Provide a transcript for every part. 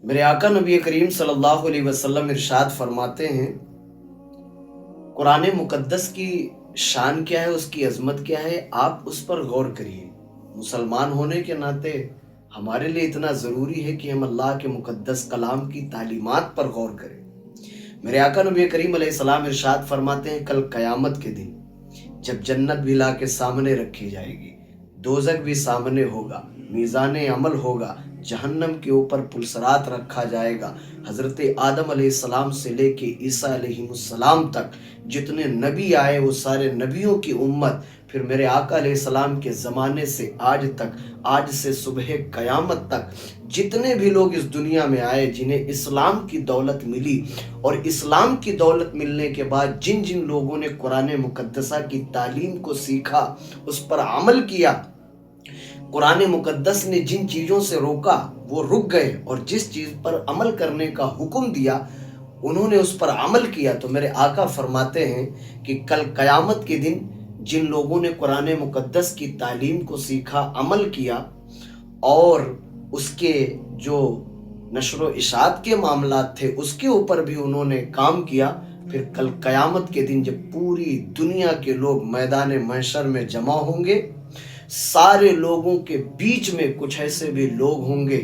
میرے آقا نبی کریم صلی اللہ علیہ وسلم ارشاد فرماتے ہیں، قرآن مقدس کی شان کیا ہے، اس کی عظمت کیا ہے، آپ اس پر غور کریے۔ مسلمان ہونے کے ناطے ہمارے لیے اتنا ضروری ہے کہ ہم اللہ کے مقدس کلام کی تعلیمات پر غور کریں۔ میرے آقا نبی کریم علیہ السلام ارشاد فرماتے ہیں، کل قیامت کے دن جب جنت بھی لا کے سامنے رکھی جائے گی، دوزخ بھی سامنے ہوگا، میزان عمل ہوگا، جہنم کے اوپر پلسرات رکھا جائے گا، حضرت آدم علیہ السلام سے لے کے عیسیٰ علیہ السلام تک جتنے نبی آئے وہ سارے نبیوں کی امت، پھر میرے آقا علیہ السلام کے زمانے سے آج تک، آج سے صبح قیامت تک جتنے بھی لوگ اس دنیا میں آئے جنہیں اسلام کی دولت ملی، اور اسلام کی دولت ملنے کے بعد جن جن لوگوں نے قرآن مقدسہ کی تعلیم کو سیکھا، اس پر عمل کیا، قرآن مقدس نے جن چیزوں سے روکا وہ رک گئے، اور جس چیز پر عمل کرنے کا حکم دیا انہوں نے اس پر عمل کیا، تو میرے آقا فرماتے ہیں کہ کل قیامت کے دن جن لوگوں نے قرآن مقدس کی تعلیم کو سیکھا، عمل کیا، اور اس کے جو نشر و اشاعت کے معاملات تھے اس کے اوپر بھی انہوں نے کام کیا، پھر کل قیامت کے دن جب پوری دنیا کے لوگ میدان محشر میں جمع ہوں گے، سارے لوگوں کے بیچ میں کچھ ایسے بھی لوگ ہوں گے،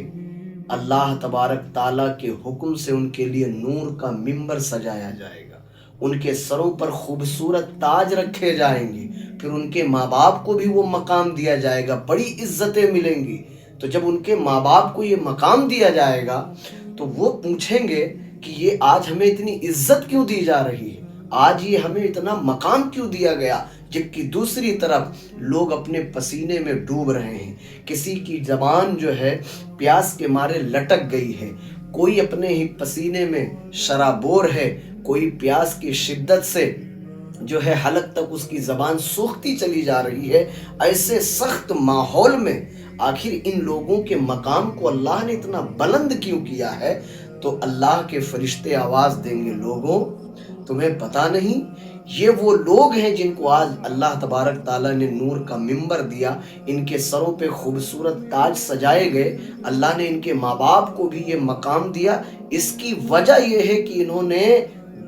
اللہ تبارک تعالیٰ کے حکم سے ان کے لیے نور کا ممبر سجایا جائے گا، ان کے سروں پر خوبصورت تاج رکھے جائیں گے، پھر ان کے ماں باپ کو بھی وہ مقام دیا جائے گا، بڑی عزتیں ملیں گی۔ تو جب ان کے ماں باپ کو یہ مقام دیا جائے گا تو وہ پوچھیں گے کہ یہ آج ہمیں اتنی عزت کیوں دی جا رہی ہے، آج یہ ہمیں اتنا مقام کیوں دیا گیا، جبکہ دوسری طرف لوگ اپنے پسینے میں ڈوب رہے ہیں، کسی کی زبان جو ہے پیاس کے مارے لٹک گئی ہے، کوئی اپنے ہی پسینے میں شرابور ہے، کوئی پیاس کی شدت سے جو ہے حلق تک اس کی زبان سوکھتی چلی جا رہی ہے۔ ایسے سخت ماحول میں آخر ان لوگوں کے مقام کو اللہ نے اتنا بلند کیوں کیا ہے؟ تو اللہ کے فرشتے آواز دیں گے، لوگوں تمہیں پتہ نہیں، یہ وہ لوگ ہیں جن کو آج اللہ تبارک تعالیٰ نے نور کا ممبر دیا، ان کے سروں پہ خوبصورت تاج سجائے گئے، اللہ نے ان کے ماں باپ کو بھی یہ مقام دیا۔ اس کی وجہ یہ ہے کہ انہوں نے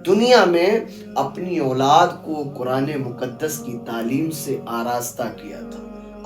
دنیا میں اپنی اولاد کو قرآن مقدس کی تعلیم سے آراستہ کیا تھا،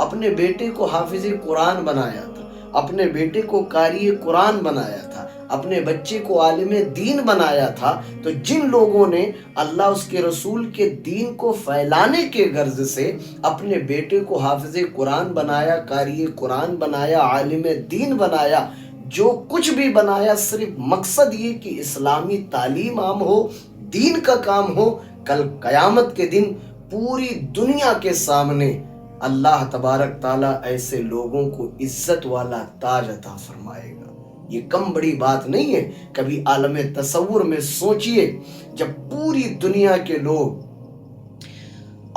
اپنے بیٹے کو حافظ قرآن بنایا تھا، اپنے بیٹے کو قاری قرآن بنایا تھا، اپنے بچے کو عالم دین بنایا تھا۔ تو جن لوگوں نے اللہ اس کے رسول کے دین کو پھیلانے کے غرض سے اپنے بیٹے کو حافظ قرآن بنایا، قاری قرآن بنایا، عالم دین بنایا، جو کچھ بھی بنایا، صرف مقصد یہ کہ اسلامی تعلیم عام ہو، دین کا کام ہو، کل قیامت کے دن پوری دنیا کے سامنے اللہ تبارک تعالیٰ ایسے لوگوں کو عزت والا تاج عطا فرمائے گا۔ یہ کم بڑی بات نہیں ہے، کبھی عالم تصور میں سوچئے، جب پوری دنیا کے لوگ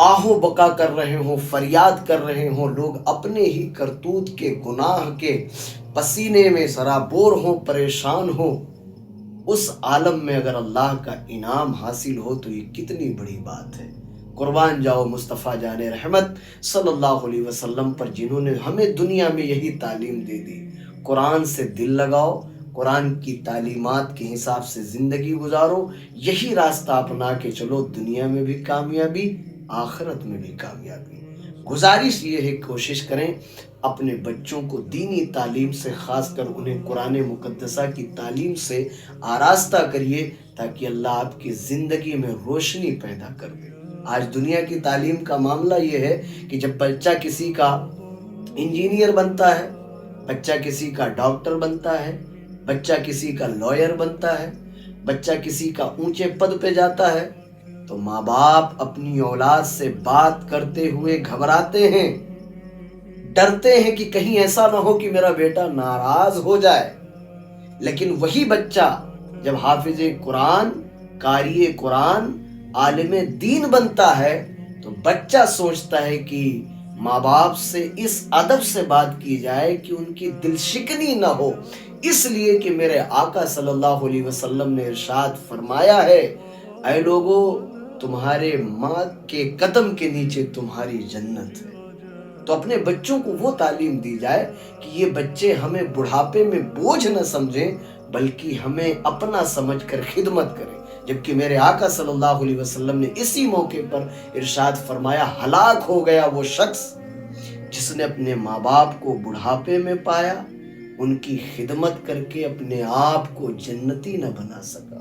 آہو بکا کر رہے ہوں، فریاد کر رہے ہوں، لوگ اپنے ہی کرتوت کے گناہ کے پسینے میں سرابور ہوں، پریشان ہوں، اس عالم میں اگر اللہ کا انعام حاصل ہو تو یہ کتنی بڑی بات ہے۔ قربان جاؤ مصطفیٰ جان رحمت صلی اللہ علیہ وسلم پر، جنہوں نے ہمیں دنیا میں یہی تعلیم دے دی۔ قرآن سے دل لگاؤ، قرآن کی تعلیمات کے حساب سے زندگی گزارو، یہی راستہ اپنا کے چلو، دنیا میں بھی کامیابی، آخرت میں بھی کامیابی۔ گزارش یہ ہے، کوشش کریں اپنے بچوں کو دینی تعلیم سے، خاص کر انہیں قرآن مقدسہ کی تعلیم سے آراستہ کریے، تاکہ اللہ آپ کی زندگی میں روشنی پیدا کر دے۔ آج دنیا کی تعلیم کا معاملہ یہ ہے کہ جب بچہ کسی کا انجینئر بنتا ہے، بچہ کسی کا ڈاکٹر بنتا ہے، بچہ کسی کا لائر بنتا ہے، بچہ کسی کا اونچے پد پہ جاتا ہے، تو ماں باپ اپنی اولاد سے بات کرتے ہوئے گھبراتے ہیں، ڈرتے ہیں کہ کہیں ایسا نہ ہو کہ میرا بیٹا ناراض ہو جائے۔ لیکن وہی بچہ جب حافظ قرآن، قاری قرآن، عالم دین بنتا ہے تو بچہ سوچتا ہے کہ ماں باپ سے اس ادب سے بات کی جائے کہ ان کی دل شکنی نہ ہو، اس لیے کہ میرے آقا صلی اللہ علیہ وسلم نے ارشاد فرمایا ہے، اے لوگو تمہارے ماں کے قدم کے نیچے تمہاری جنت ہے۔ تو اپنے بچوں کو وہ تعلیم دی جائے کہ یہ بچے ہمیں بڑھاپے میں بوجھ نہ سمجھیں، بلکہ ہمیں اپنا سمجھ کر خدمت کرے۔ جبکہ میرے آقا صلی اللہ علیہ وسلم نے اسی موقع پر ارشاد فرمایا، ہلاک ہو گیا وہ شخص جس نے اپنے ماں باپ کو بڑھاپے میں پایا، ان کی خدمت کر کے اپنے آپ کو جنتی نہ بنا سکا۔